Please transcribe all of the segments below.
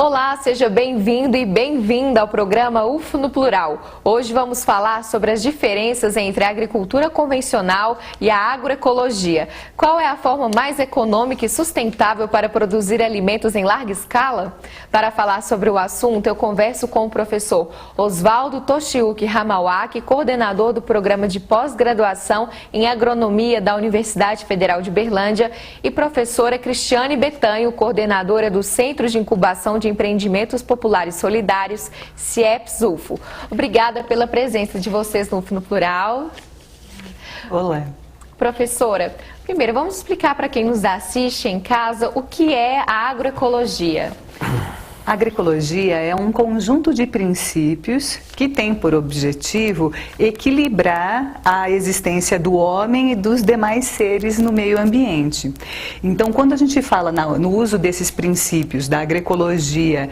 Olá, seja bem-vindo e bem-vinda ao programa UFO no Plural. Hoje vamos falar sobre as diferenças entre a agricultura convencional e a agroecologia. Qual é a forma mais econômica e sustentável para produzir alimentos em larga escala? Para falar sobre o assunto, eu converso com o professor Oswaldo Toshiyuki Hamawaki, coordenador do programa de pós-graduação em agronomia da Universidade Federal de Berlândia, e professora Cristiane Betanho, coordenadora do Centro de Incubação de Empreendimentos Populares Solidários, CIEPS-UFO. Obrigada pela presença de vocês no UFO no Plural. Olá. Professora, primeiro vamos explicar para quem nos assiste em casa o que é a agroecologia. A agroecologia é um conjunto de princípios que tem por objetivo equilibrar a existência do homem e dos demais seres no meio ambiente. Então, quando a gente fala no uso desses princípios da agroecologia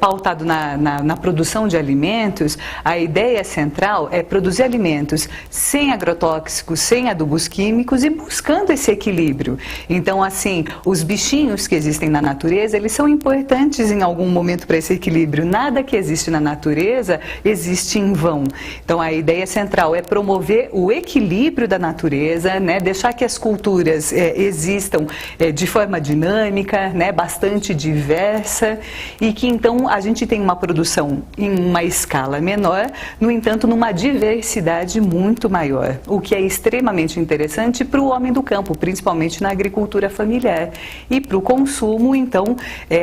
pautado na produção de alimentos, a ideia central é produzir alimentos sem agrotóxicos, sem adubos químicos e buscando esse equilíbrio. Então, assim, os bichinhos que existem na natureza, eles são importantes em algum momento para esse equilíbrio. Nada que existe na natureza existe em vão. Então a ideia central é promover o equilíbrio da natureza, né? Deixar que as culturas existam de forma dinâmica, né? Bastante diversa, e que então a gente tem uma produção em uma escala menor, no entanto numa diversidade muito maior, o que é extremamente interessante para o homem do campo, principalmente na agricultura familiar, e para o consumo então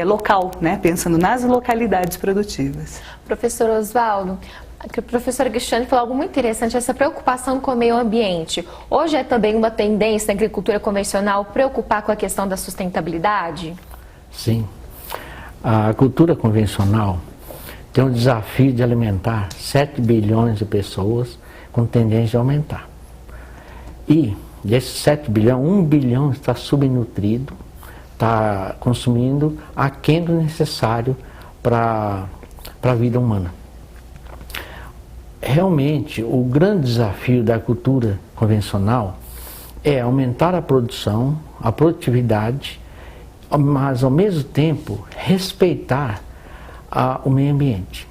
local, né? Pensando nas localidades produtivas. Professor Oswaldo, a professora Cristiane falou algo muito interessante, essa preocupação com o meio ambiente. Hoje é também uma tendência na agricultura convencional preocupar com a questão da sustentabilidade? Sim. A cultura convencional tem o desafio de alimentar 7 bilhões de pessoas com tendência a aumentar. E desses 7 bilhões, 1 bilhão está subnutrido, está consumindo aquém do necessário para a vida humana. Realmente, o grande desafio da cultura convencional é aumentar a produção, a produtividade, mas ao mesmo tempo respeitar o meio ambiente.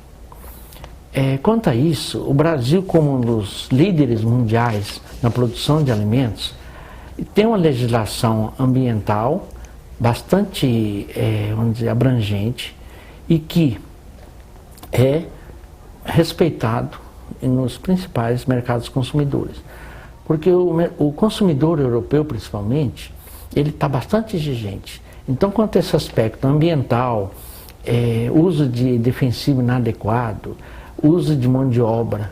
Quanto a isso, o Brasil, como um dos líderes mundiais na produção de alimentos, tem uma legislação ambiental bastante, vamos dizer, abrangente e que é respeitado nos principais mercados consumidores. Porque o consumidor europeu, principalmente, ele está bastante exigente. Então, quanto a esse aspecto ambiental, uso de defensivo inadequado, uso de mão de obra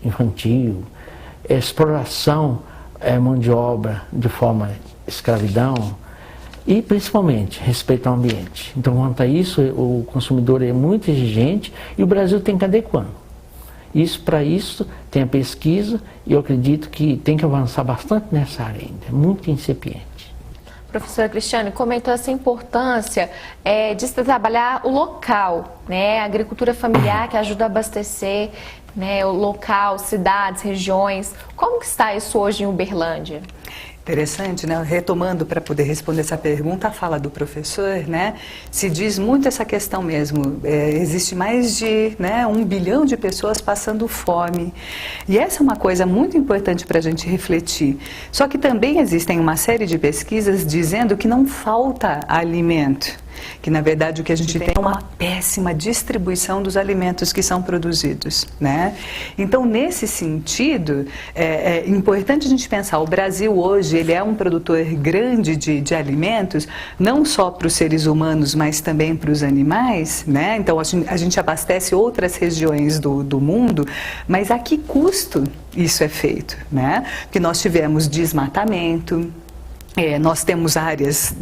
infantil, exploração mão de obra de forma escravidão, e principalmente respeito ao ambiente. Então, quanto a isso, o consumidor é muito exigente e o Brasil tem que adequando. Para isso tem a pesquisa, e eu acredito que tem que avançar bastante nessa área ainda, é muito incipiente. Professora Cristiane, comentou essa importância de se trabalhar o local, né? A agricultura familiar que ajuda a abastecer, né, o local, cidades, regiões. Como que está isso hoje em Uberlândia? Interessante, né? Retomando para poder responder essa pergunta, a fala do professor, né? Se diz muito essa questão mesmo. Existe mais de 1 bilhão de pessoas passando fome. E essa é uma coisa muito importante para a gente refletir. Só que também existem uma série de pesquisas dizendo que não falta alimento. Que na verdade o que a gente tem é uma péssima distribuição dos alimentos que são produzidos, né? Então, nesse sentido, é importante a gente pensar, o Brasil hoje ele é um produtor grande de alimentos, não só para os seres humanos, mas também para os animais, né? Então a gente abastece outras regiões do mundo, mas a que custo isso é feito, né? Porque nós tivemos desmatamento, nós temos áreas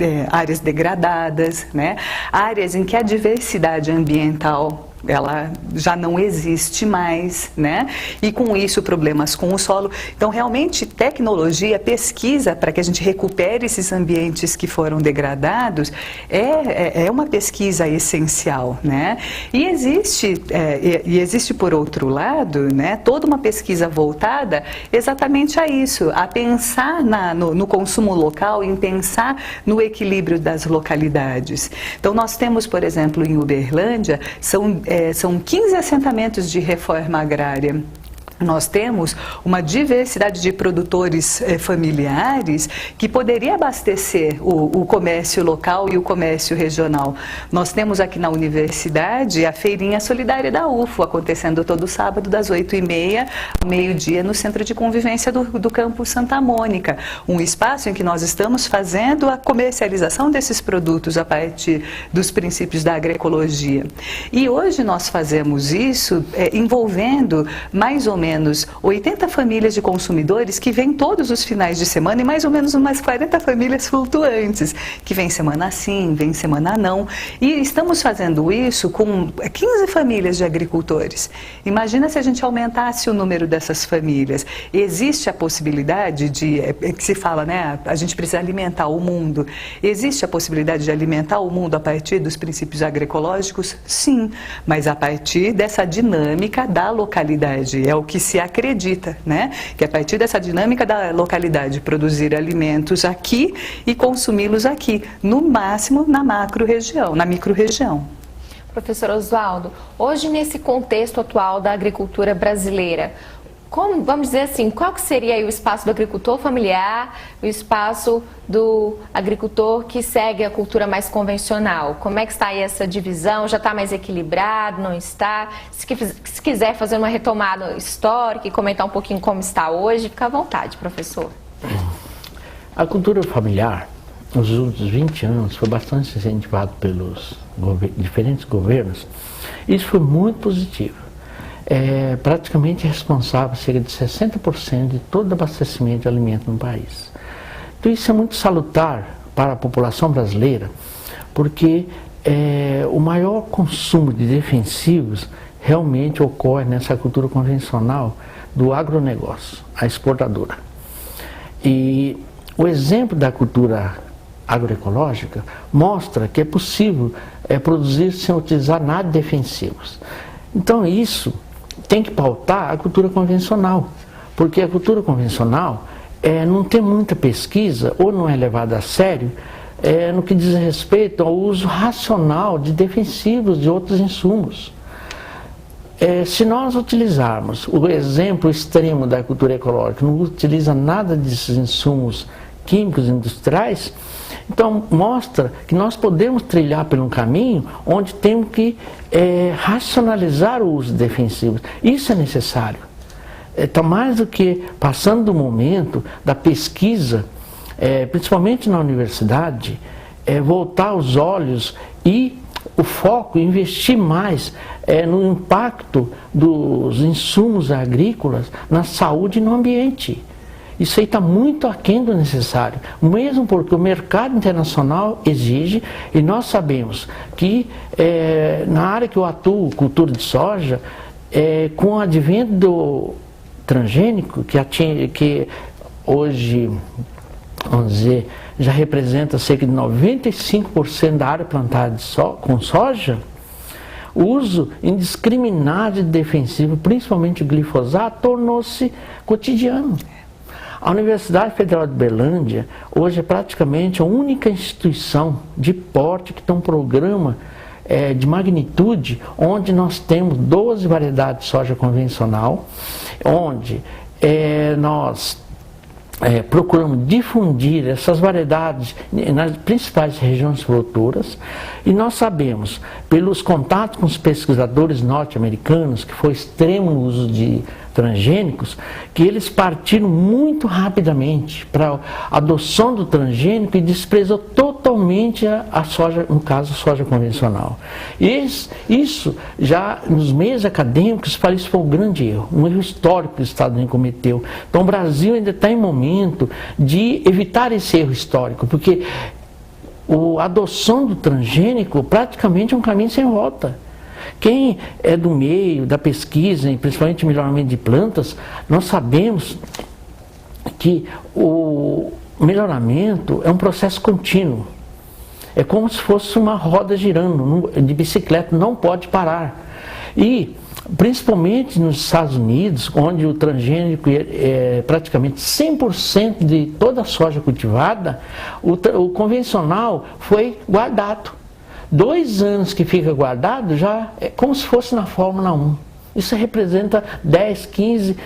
degradadas, né? Áreas em que a diversidade ambiental ela já não existe mais, né? E com isso problemas com o solo. Então realmente tecnologia, pesquisa para que a gente recupere esses ambientes que foram degradados é uma pesquisa essencial, né? E existe por outro lado, né, toda uma pesquisa voltada exatamente a isso, a pensar no consumo local, em pensar no equilíbrio das localidades. Então nós temos, por exemplo, em Uberlândia, são 15 assentamentos de reforma agrária. Nós temos uma diversidade de produtores familiares que poderia abastecer o comércio local e o comércio regional. Nós temos aqui na universidade a Feirinha Solidária da UFO, acontecendo todo sábado das 8h30 ao meio-dia no Centro de Convivência do Campus Santa Mônica. Um espaço em que nós estamos fazendo a comercialização desses produtos a partir dos princípios da agroecologia. E hoje nós fazemos isso envolvendo mais ou menos 80 famílias de consumidores que vêm todos os finais de semana e mais ou menos umas 40 famílias flutuantes, que vêm semana sim, vêm semana não. E estamos fazendo isso com 15 famílias de agricultores. Imagina se a gente aumentasse o número dessas famílias. Existe a possibilidade que se fala, né, a gente precisa alimentar o mundo. Existe a possibilidade de alimentar o mundo a partir dos princípios agroecológicos? Sim, mas a partir dessa dinâmica da localidade. É o que se acredita, né? Que a partir dessa dinâmica da localidade, produzir alimentos aqui e consumi-los aqui, no máximo na macro-região, na micro-região. Professor Oswaldo, hoje nesse contexto atual da agricultura brasileira, vamos dizer assim, qual que seria aí o espaço do agricultor familiar, o espaço do agricultor que segue a cultura mais convencional? Como é que está aí essa divisão? Já está mais equilibrado, não está? Se quiser fazer uma retomada histórica e comentar um pouquinho como está hoje, fica à vontade, professor. A cultura familiar, nos últimos 20 anos, foi bastante incentivada pelos diferentes governos. Isso foi muito positivo. É praticamente responsável por cerca de 60% de todo o abastecimento de alimento no país. Então isso é muito salutar para a população brasileira, porque o maior consumo de defensivos realmente ocorre nessa cultura convencional do agronegócio, a exportadora. E o exemplo da cultura agroecológica mostra que é possível produzir sem utilizar nada de defensivos. Então isso tem que pautar a cultura convencional, porque a cultura convencional não tem muita pesquisa ou não é levada a sério no que diz respeito ao uso racional de defensivos de outros insumos. Se nós utilizarmos o exemplo extremo da cultura ecológica, não utiliza nada desses insumos químicos industriais, então mostra que nós podemos trilhar por um caminho onde temos que racionalizar o uso de defensivos. Isso é necessário. Então, mais do que passando do momento da pesquisa, principalmente na universidade, voltar os olhos e o foco, investir mais no impacto dos insumos agrícolas na saúde e no ambiente. Isso aí está muito aquém do necessário, mesmo porque o mercado internacional exige, e nós sabemos que na área que eu atuo, cultura de soja, com o advento do transgênico, que hoje, vamos dizer, já representa cerca de 95% da área plantada com soja, o uso indiscriminado de defensivo, principalmente o glifosato, tornou-se cotidiano. A Universidade Federal de Uberlândia hoje é praticamente a única instituição de porte que tem um programa de magnitude, onde nós temos 12 variedades de soja convencional, onde nós procuramos difundir essas variedades nas principais regiões produtoras, e nós sabemos, pelos contatos com os pesquisadores norte-americanos, que foi extremo o uso de transgênicos, que eles partiram muito rapidamente para a adoção do transgênico e desprezou totalmente a soja, no caso a soja convencional. Isso já nos meios acadêmicos, isso foi um grande erro, um erro histórico que o Estado nem cometeu. Então o Brasil ainda está em momento de evitar esse erro histórico, porque a adoção do transgênico praticamente é um caminho sem volta, Quem é do meio, da pesquisa, e principalmente melhoramento de plantas, nós sabemos que o melhoramento é um processo contínuo. É como se fosse uma roda girando, de bicicleta, não pode parar. E, principalmente nos Estados Unidos, onde o transgênico é praticamente 100% de toda a soja cultivada, o convencional foi guardado. 2 anos que fica guardado já é como se fosse na Fórmula 1. Isso representa 10, 15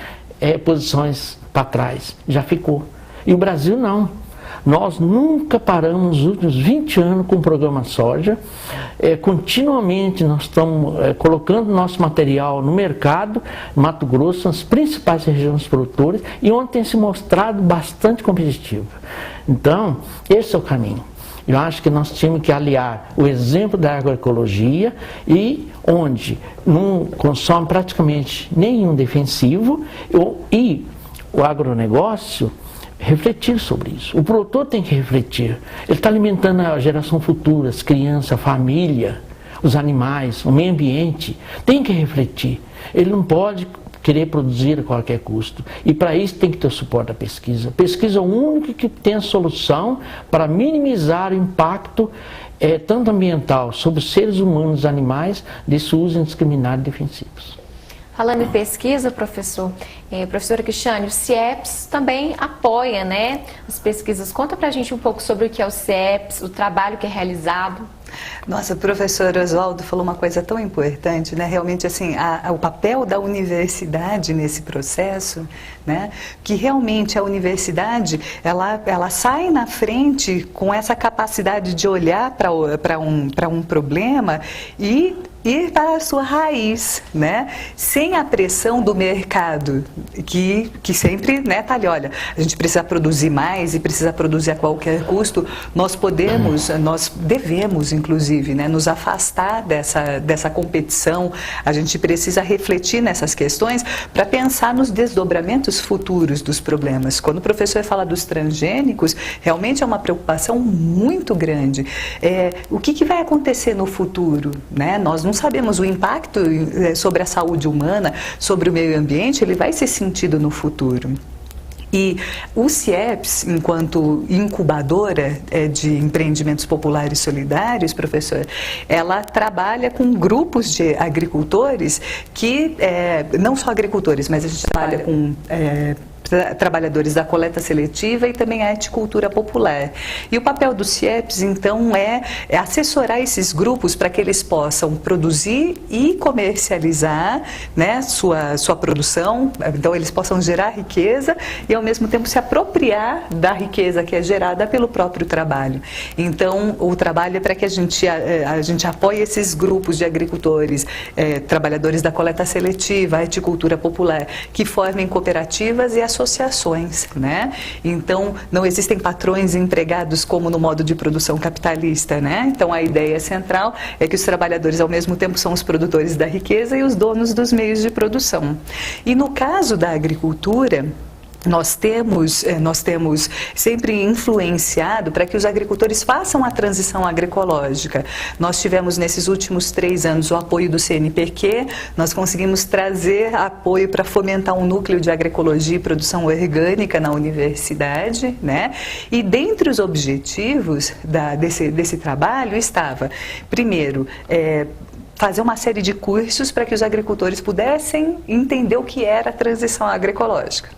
posições para trás, já ficou. E o Brasil não. Nós nunca paramos nos últimos 20 anos com o programa soja. Continuamente nós estamos colocando nosso material no mercado, Mato Grosso, nas principais regiões produtoras, e onde tem se mostrado bastante competitivo. Então, esse é o caminho. Eu acho que nós tínhamos que aliar o exemplo da agroecologia, e onde não consome praticamente nenhum defensivo, e o agronegócio refletir sobre isso. O produtor tem que refletir. Ele está alimentando a geração futura, as crianças, a família, os animais, o meio ambiente. Tem que refletir. Ele não pode querer produzir a qualquer custo. E para isso tem que ter o suporte da pesquisa. A pesquisa é o único que tem a solução para minimizar o impacto tanto ambiental sobre os seres humanos e animais desse uso indiscriminado de defensivos. Falando em pesquisa, professora Cristiane, o CIEPS também apoia, né, as pesquisas. Conta pra gente um pouco sobre o que é o CIEPS, o trabalho que é realizado. Nossa, o professor Oswaldo falou uma coisa tão importante, né? Realmente, assim, o papel da universidade nesse processo, né? Que realmente a universidade, ela sai na frente com essa capacidade de olhar para um problema e ir para a sua raiz, né? Sem a pressão do mercado, que sempre, né, tá ali, olha, a gente precisa produzir mais e precisa produzir a qualquer custo. Nós devemos, inclusive, né, nos afastar dessa competição. A gente precisa refletir nessas questões para pensar nos desdobramentos futuros dos problemas. Quando o professor fala dos transgênicos, realmente é uma preocupação muito grande. O que vai acontecer no futuro, né? Nós não sabemos o impacto sobre a saúde humana, sobre o meio ambiente, ele vai ser sentido no futuro. E o CIEPS, enquanto incubadora de empreendimentos populares solidários, professor, ela trabalha com grupos de agricultores que, não só agricultores, mas a gente trabalha com trabalhadores da coleta seletiva e também a eticultura popular. E o papel do CIEPS, então, é assessorar esses grupos para que eles possam produzir e comercializar, né, sua produção, então eles possam gerar riqueza e, ao mesmo tempo, se apropriar da riqueza que é gerada pelo próprio trabalho. Então, o trabalho é para que a gente apoie esses grupos de agricultores, trabalhadores da coleta seletiva, a eticultura popular, que formem cooperativas e associações, né? Então, não existem patrões empregados como no modo de produção capitalista, né? Então, a ideia central é que os trabalhadores, ao mesmo tempo, são os produtores da riqueza e os donos dos meios de produção. E no caso da agricultura, nós temos sempre influenciado para que os agricultores façam a transição agroecológica. Nós tivemos nesses últimos 3 anos o apoio do CNPq, nós conseguimos trazer apoio para fomentar um núcleo de agroecologia e produção orgânica na universidade, né? E dentre os objetivos desse trabalho estava, primeiro, fazer uma série de cursos para que os agricultores pudessem entender o que era a transição agroecológica.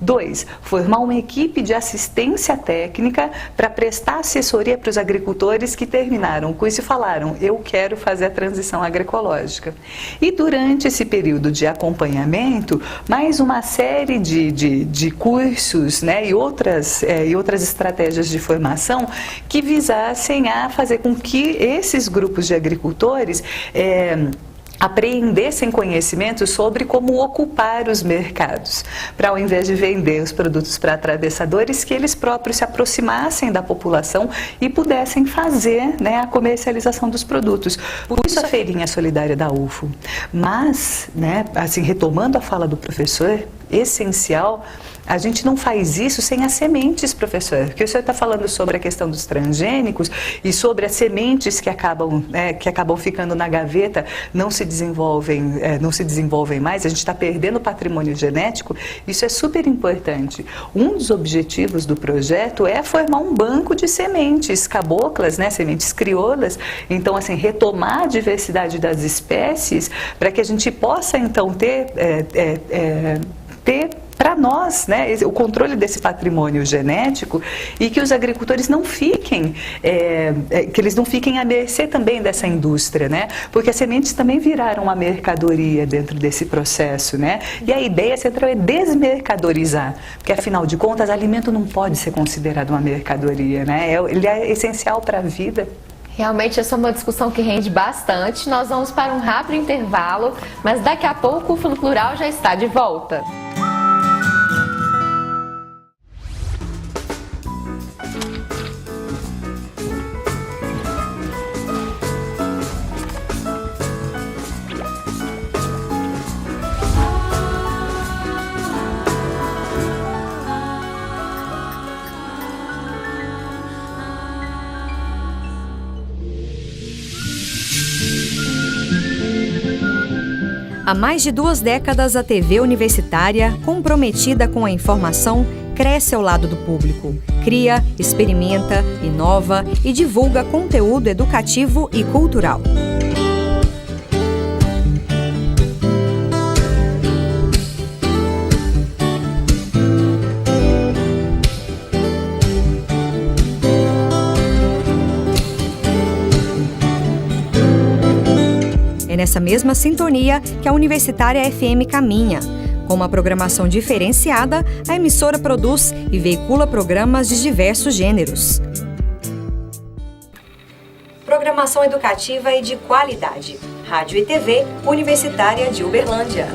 2, formar uma equipe de assistência técnica para prestar assessoria para os agricultores que terminaram o curso e falaram, eu quero fazer a transição agroecológica. E durante esse período de acompanhamento, mais uma série de cursos, né, e outras estratégias de formação que visassem a fazer com que esses grupos de agricultores apreendessem conhecimento sobre como ocupar os mercados, para ao invés de vender os produtos para atravessadores, que eles próprios se aproximassem da população e pudessem fazer, né, a comercialização dos produtos. Por isso a feirinha solidária da UFO. Mas, né, assim, retomando a fala do professor, essencial, a gente não faz isso sem as sementes, professor. Porque o senhor está falando sobre a questão dos transgênicos e sobre as sementes que acabam ficando na gaveta, não se desenvolvem mais, a gente está perdendo o patrimônio genético. Isso é super importante. Um dos objetivos do projeto é formar um banco de sementes caboclas, né, sementes crioulas. Então, assim, retomar a diversidade das espécies para que a gente possa, então, ter para nós, né, o controle desse patrimônio genético e que os agricultores não fiquem, que eles não fiquem à mercê também dessa indústria, né, porque as sementes também viraram uma mercadoria dentro desse processo, né, e a ideia central é desmercadorizar, porque afinal de contas, alimento não pode ser considerado uma mercadoria, né, ele é essencial para a vida. Realmente essa é uma discussão que rende bastante. Nós vamos para um rápido intervalo, mas daqui a pouco o UFO no Plural já está de volta. Há mais de 2 décadas, a TV universitária, comprometida com a informação, cresce ao lado do público. Cria, experimenta, inova e divulga conteúdo educativo e cultural. É nessa mesma sintonia que a Universitária FM caminha. Com uma programação diferenciada, a emissora produz e veicula programas de diversos gêneros. Programação educativa e de qualidade. Rádio e TV Universitária de Uberlândia.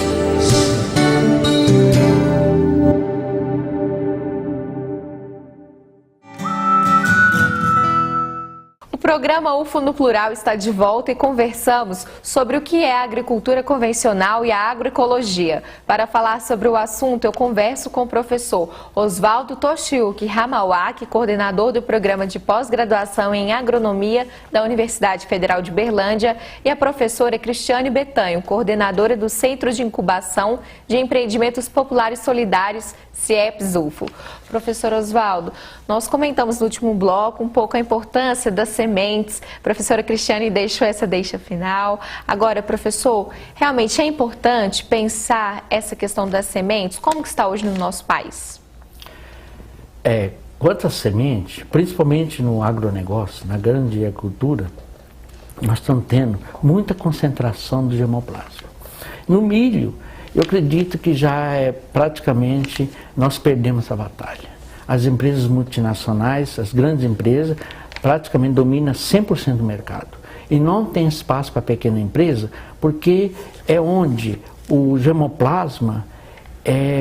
O programa UFO no Plural está de volta e conversamos sobre o que é a agricultura convencional e a agroecologia. Para falar sobre o assunto, eu converso com o professor Oswaldo Toshiyuki Hamawaki, coordenador do programa de pós-graduação em agronomia da Universidade Federal de Uberlândia, e a professora Cristiane Betanho, coordenadora do Centro de Incubação de Empreendimentos Populares Solidários, CIEPS-UFO. Professor Oswaldo, nós comentamos no último bloco um pouco a importância das sementes. A professora Cristiane deixou essa deixa final. Agora, professor, realmente é importante pensar essa questão das sementes? Como que está hoje no nosso país? Quanto à semente, principalmente no agronegócio, na grande agricultura, nós estamos tendo muita concentração do germoplasma. No milho, eu acredito que já praticamente nós perdemos essa batalha. As empresas multinacionais, as grandes empresas, praticamente dominam 100% do mercado. E não tem espaço para a pequena empresa, porque é onde o germoplasma,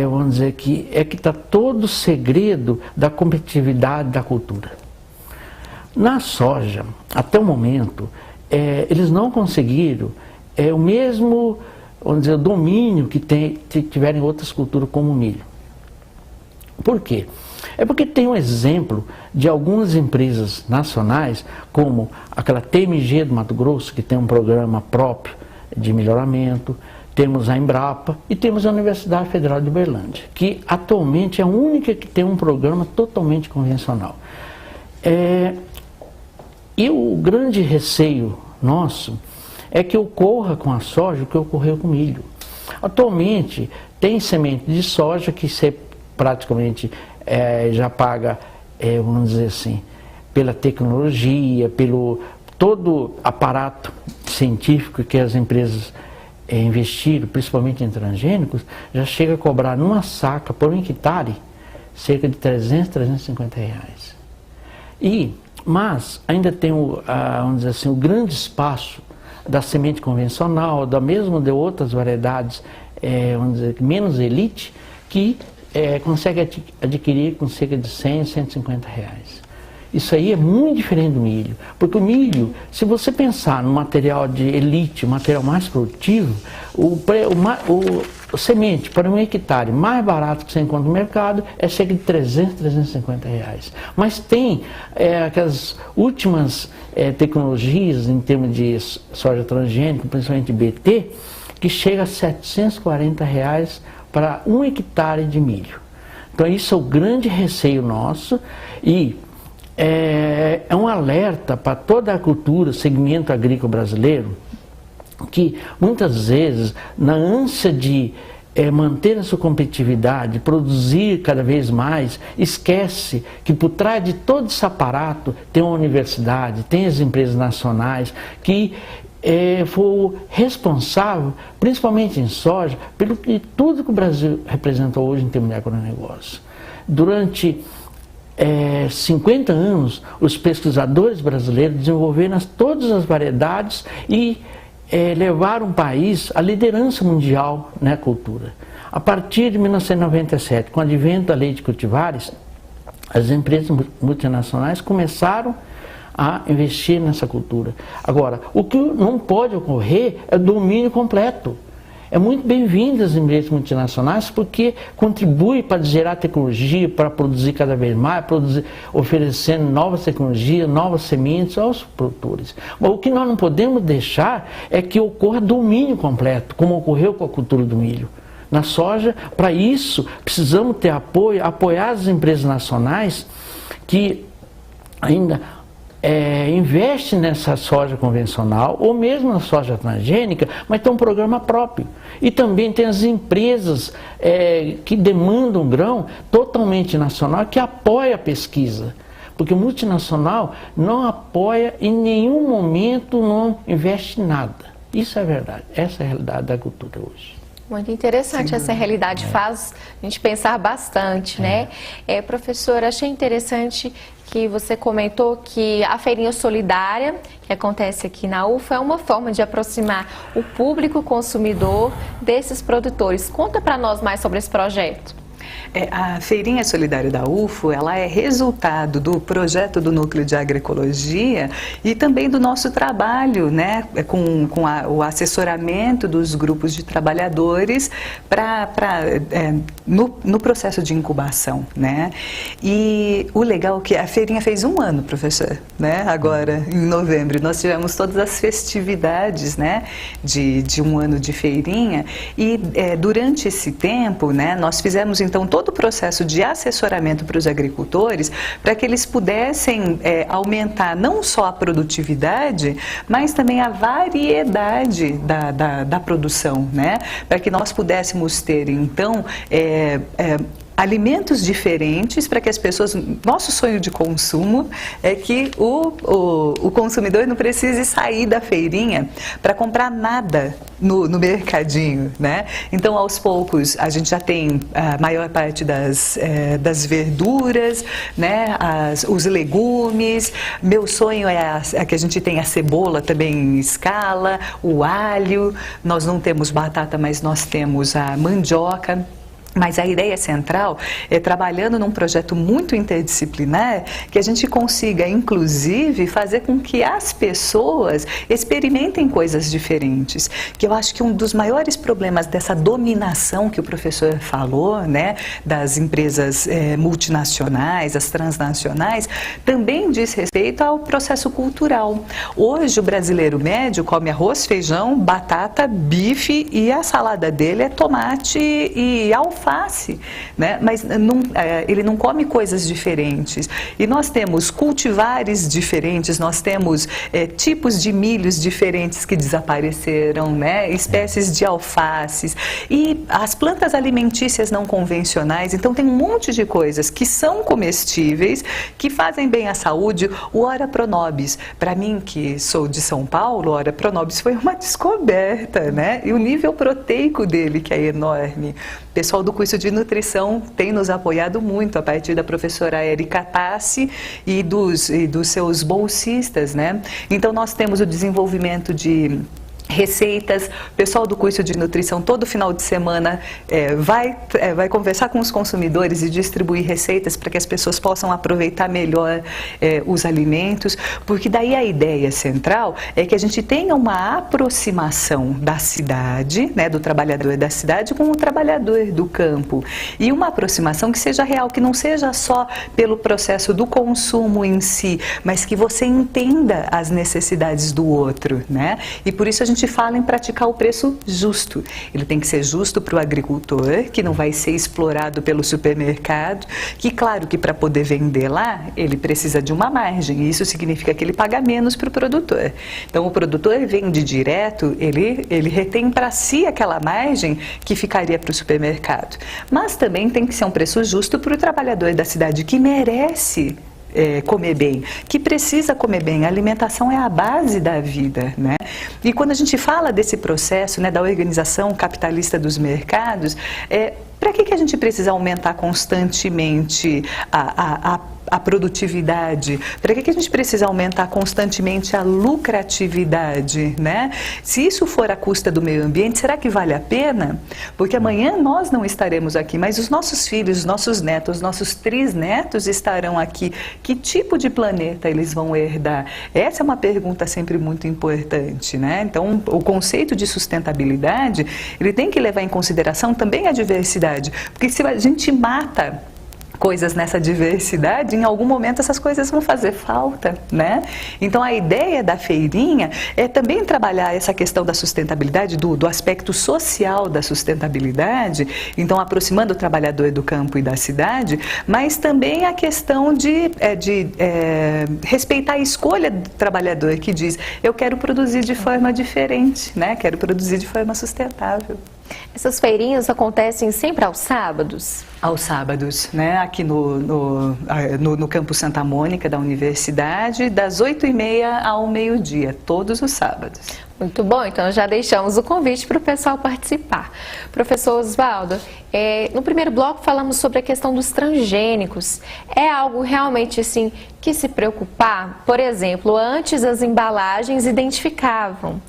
vamos dizer que está todo o segredo da competitividade da cultura. Na soja, até o momento, eles não conseguiram o mesmo, vamos dizer, o domínio que tiverem outras culturas como o milho. Por quê? É porque tem um exemplo de algumas empresas nacionais, como aquela TMG do Mato Grosso, que tem um programa próprio de melhoramento, temos a Embrapa e temos a Universidade Federal de Uberlândia, que atualmente é a única que tem um programa totalmente convencional. E o grande receio nosso é que ocorra com a soja o que ocorreu com o milho. Atualmente tem semente de soja que você praticamente já paga, vamos dizer assim, pela tecnologia, pelo todo aparato científico que as empresas investiram, principalmente em transgênicos, já chega a cobrar numa saca por um hectare cerca de 300, 350 reais. Mas ainda tem vamos dizer assim, o grande espaço da semente convencional, da mesma de outras variedades, vamos dizer, menos elite, que consegue adquirir com cerca de 100, 150 reais. Isso aí é muito diferente do milho, porque o milho, se você pensar no material de elite, o material mais produtivo, o semente para um hectare mais barato que você encontra no mercado é cerca de 300, 350 reais. Mas tem aquelas últimas tecnologias em termos de soja transgênica, principalmente BT, que chega a 740 reais para 1 hectare de milho. Então isso é o grande receio nosso e é um alerta para toda a cultura, segmento agrícola brasileiro, que muitas vezes, na ânsia de manter a sua competitividade, produzir cada vez mais, esquece que por trás de todo esse aparato tem uma universidade, tem as empresas nacionais que for responsável, principalmente em soja, pelo que tudo que o Brasil representa hoje em termos de agronegócio. Durante 50 anos, os pesquisadores brasileiros desenvolveram todas as variedades e levaram o país à liderança mundial na cultura. A partir de 1997, com o advento da lei de cultivares, as empresas multinacionais começaram a investir nessa cultura. Agora, o que não pode ocorrer é o domínio completo. É muito bem-vindo as empresas multinacionais porque contribui para gerar tecnologia, para produzir cada vez mais, oferecendo novas tecnologias, novas sementes aos produtores. Mas o que nós não podemos deixar é que ocorra domínio completo, como ocorreu com a cultura do milho. Na soja, para isso, precisamos ter apoio, apoiar as empresas nacionais que ainda investe nessa soja convencional ou mesmo na soja transgênica, mas tem um programa próprio. E também tem as empresas que demandam grão totalmente nacional, que apoia a pesquisa. Porque o multinacional não apoia em nenhum momento, não investe nada. Isso é verdade, essa é a realidade da cultura hoje. Muito interessante, essa realidade faz a gente pensar bastante, né? Professor, achei interessante que você comentou que a feirinha solidária, que acontece aqui na UFA, é uma forma de aproximar o público consumidor desses produtores. Conta para nós mais sobre esse projeto. A Feirinha Solidária da UFO, ela é resultado do projeto do Núcleo de Agroecologia e também do nosso trabalho, né, com o assessoramento dos grupos de trabalhadores no processo de incubação, né? E o legal é que a feirinha fez 1 ano, professor, né? Agora, em novembro, nós tivemos todas as festividades, né, de 1 ano de feirinha e durante esse tempo, né, nós fizemos então todo o processo de assessoramento para os agricultores, para que eles pudessem aumentar não só a produtividade, mas também a variedade da produção, né? Para que nós pudéssemos ter, então, alimentos diferentes para que as pessoas... Nosso sonho de consumo é que o consumidor não precise sair da feirinha para comprar nada no mercadinho, né? Então, aos poucos, a gente já tem a maior parte das verduras, né? Os legumes. Meu sonho é que a gente tenha a cebola também em escala, o alho. Nós não temos batata, mas nós temos a mandioca. Mas a ideia central é, trabalhando num projeto muito interdisciplinar, que a gente consiga, inclusive, fazer com que as pessoas experimentem coisas diferentes. Que eu acho que um dos maiores problemas dessa dominação que o professor falou, né, das empresas multinacionais, as transnacionais, também diz respeito ao processo cultural. Hoje, o brasileiro médio come arroz, feijão, batata, bife e a salada dele é tomate e alface. Né? Mas ele não come coisas diferentes. E nós temos cultivares diferentes, nós temos tipos de milhos diferentes que desapareceram, né? Espécies de alfaces e as plantas alimentícias não convencionais. Então tem um monte de coisas que são comestíveis, que fazem bem à saúde. O Ora Pronobis, para mim que sou de São Paulo, o Ora Pronobis foi uma descoberta, né? E o nível proteico dele, que é enorme. O pessoal do curso de nutrição tem nos apoiado muito a partir da professora Érica Tassi e dos seus bolsistas, né? Então nós temos o desenvolvimento de receitas. O pessoal do curso de nutrição todo final de semana vai conversar com os consumidores e distribuir receitas para que as pessoas possam aproveitar melhor os alimentos, porque daí a ideia central é que a gente tenha uma aproximação da cidade, né, do trabalhador da cidade com o trabalhador do campo, e uma aproximação que seja real, que não seja só pelo processo do consumo em si, mas que você entenda as necessidades do outro, né? E por isso a gente fala em praticar o preço justo. Ele tem que ser justo para o agricultor, que não vai ser explorado pelo supermercado, que claro que para poder vender lá, ele precisa de uma margem, e isso significa que ele paga menos para o produtor. Então o produtor vende direto, ele retém para si aquela margem que ficaria para o supermercado. Mas também tem que ser um preço justo para o trabalhador da cidade, que merece comer bem, que precisa comer bem. A alimentação é a base da vida, né? E quando a gente fala desse processo, né, da organização capitalista dos mercados, para que a gente precisa aumentar constantemente a produtividade? Para que a gente precisa aumentar constantemente a lucratividade, né? Se isso for à custa do meio ambiente, será que vale a pena? Porque amanhã nós não estaremos aqui, mas os nossos filhos, os nossos netos, os nossos trisnetos estarão aqui. Que tipo de planeta eles vão herdar? Essa é uma pergunta sempre muito importante, né? Então, o conceito de sustentabilidade, ele tem que levar em consideração também a diversidade, porque se a gente mata coisas nessa diversidade, em algum momento essas coisas vão fazer falta, né? Então a ideia da feirinha é também trabalhar essa questão da sustentabilidade, do aspecto social da sustentabilidade, então aproximando o trabalhador do campo e da cidade, mas também a questão de respeitar a escolha do trabalhador, que diz, eu quero produzir de forma diferente, né? Quero produzir de forma sustentável. Essas feirinhas acontecem sempre aos sábados? Aos sábados, né? Aqui no campus Santa Mônica da universidade, das 8h30 ao meio-dia, todos os sábados. Muito bom, então já deixamos o convite para o pessoal participar. Professor Osvaldo, no primeiro bloco falamos sobre a questão dos transgênicos. É algo realmente assim que se preocupar? Por exemplo, antes as embalagens identificavam.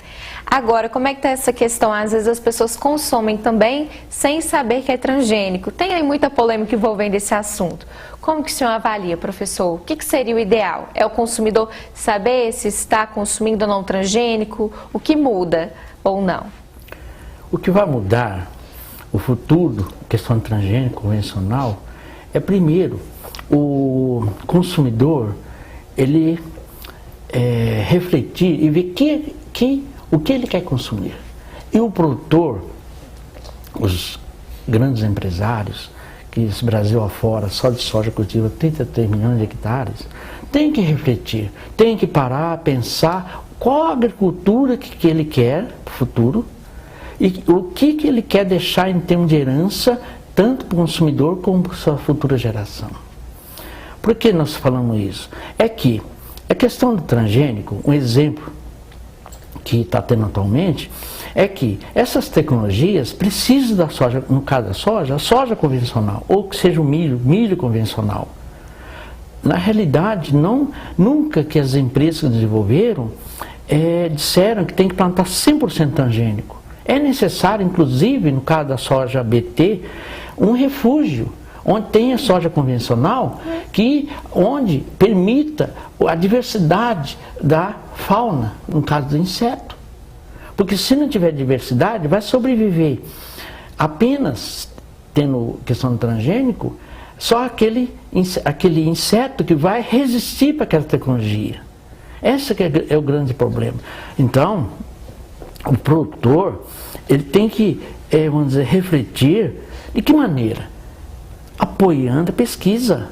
Agora, como é que está essa questão? Às vezes as pessoas consomem também sem saber que é transgênico. Tem aí muita polêmica envolvendo esse assunto. Como que o senhor avalia, professor? O que seria o ideal? É o consumidor saber se está consumindo ou não transgênico? O que muda ou não? O que vai mudar o futuro, questão de transgênico convencional, é primeiro o consumidor ele refletir e ver o que ele quer consumir. E o produtor, os grandes empresários, que esse Brasil afora só de soja cultiva 33 milhões de hectares, tem que refletir, tem que parar, pensar qual a agricultura que ele quer para o futuro e o que ele quer deixar em termos de herança, tanto para o consumidor como para a sua futura geração. Por que nós falamos isso? É que a questão do transgênico, um exemplo que está tendo atualmente, é que essas tecnologias precisam da soja, no caso da soja, a soja convencional, ou que seja o milho convencional. Na realidade, nunca que as empresas que desenvolveram disseram que tem que plantar 100% transgênico. É necessário, inclusive, no caso da soja BT, um refúgio, onde tem a soja convencional, onde permita a diversidade da fauna, no caso do inseto. Porque se não tiver diversidade, vai sobreviver apenas, tendo questão do transgênico, só aquele inseto que vai resistir para aquela tecnologia. Esse que é o grande problema. Então, o produtor, ele tem que, vamos dizer, refletir de que maneira? Apoiando a pesquisa,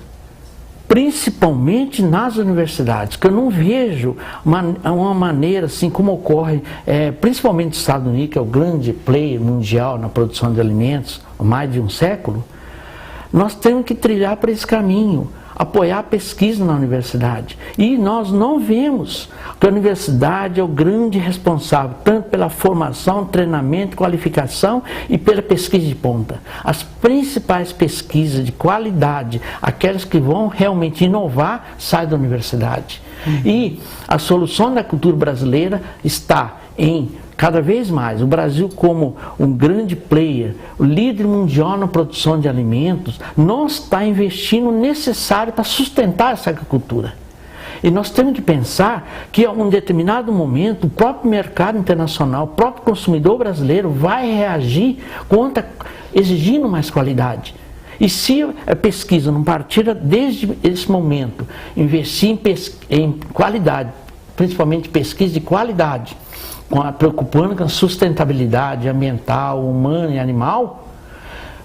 principalmente nas universidades, que eu não vejo uma maneira assim como ocorre, principalmente nos Estados Unidos, que é o grande player mundial na produção de alimentos há mais de um século. Nós temos que trilhar para esse caminho, apoiar a pesquisa na universidade. E nós não vemos que a universidade é o grande responsável, tanto pela formação, treinamento, qualificação e pela pesquisa de ponta. As principais pesquisas de qualidade, aquelas que vão realmente inovar, saem da universidade. E a solução da cultura brasileira está em cada vez mais, o Brasil como um grande player, o líder mundial na produção de alimentos, não está investindo o necessário para sustentar essa agricultura. E nós temos que pensar que, a um determinado momento, o próprio mercado internacional, o próprio consumidor brasileiro vai reagir exigindo mais qualidade. E se a pesquisa não partir desde esse momento, investir em qualidade, principalmente pesquisa de qualidade, preocupando com a sustentabilidade ambiental, humana e animal,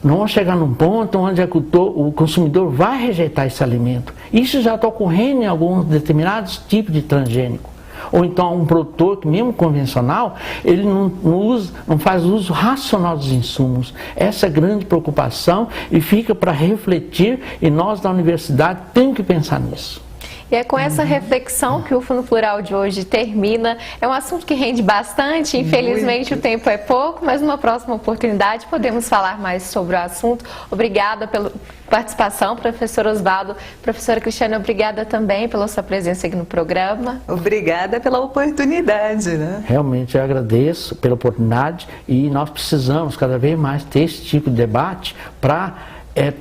não vamos chegar num ponto onde o consumidor vai rejeitar esse alimento. Isso já está ocorrendo em alguns determinados tipos de transgênico. Ou então um produtor que, mesmo convencional, ele não faz uso racional dos insumos. Essa é a grande preocupação e fica para refletir, e nós da universidade temos que pensar nisso. E é com essa reflexão que o UFO no Plural de hoje termina. É um assunto que rende bastante, infelizmente o tempo é pouco, mas numa próxima oportunidade podemos falar mais sobre o assunto. Obrigada pela participação, professor Osvaldo. Professora Cristiane, obrigada também pela sua presença aqui no programa. Obrigada pela oportunidade, né? Realmente eu agradeço pela oportunidade e nós precisamos cada vez mais ter esse tipo de debate para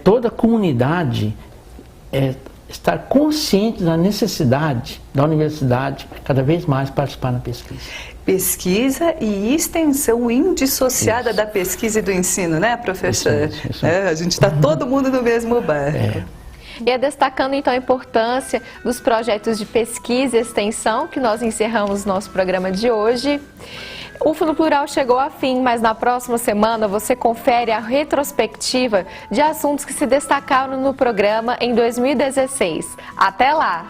toda a comunidade estar consciente da necessidade da universidade cada vez mais participar na pesquisa. Pesquisa e extensão indissociada da pesquisa e do ensino, né, professor? Isso. A gente está todo mundo no mesmo barco. E é destacando então a importância dos projetos de pesquisa e extensão que nós encerramos nosso programa de hoje. O UFO no Plural chegou ao fim, mas na próxima semana você confere a retrospectiva de assuntos que se destacaram no programa em 2016. Até lá!